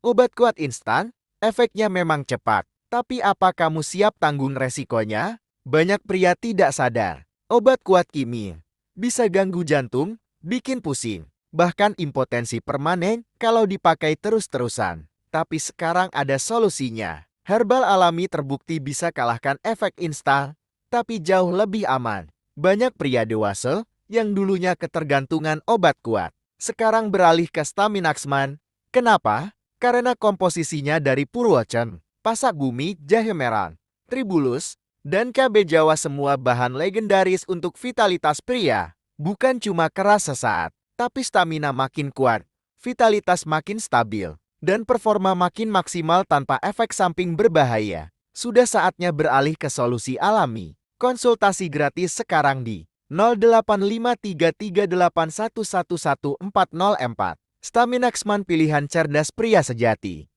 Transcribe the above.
Obat kuat instan, efeknya memang cepat. Tapi apa kamu siap tanggung resikonya? Banyak pria tidak sadar. Obat kuat kimia bisa ganggu jantung, bikin pusing, bahkan impotensi permanen kalau dipakai terus-terusan. Tapi sekarang ada solusinya. Herbal alami terbukti bisa kalahkan efek instan, tapi jauh lebih aman. Banyak pria dewasa yang dulunya ketergantungan obat kuat, sekarang beralih ke Staminaxman. Kenapa? Karena komposisinya dari Purwocen, Pasak Bumi, Jahe Merah, Tribulus, dan KB Jawa, semua bahan legendaris untuk vitalitas pria. Bukan cuma keras sesaat, tapi stamina makin kuat, vitalitas makin stabil, dan performa makin maksimal tanpa efek samping berbahaya. Sudah saatnya beralih ke solusi alami. Konsultasi gratis sekarang di 085338111404. Staminaxman, pilihan cerdas pria sejati.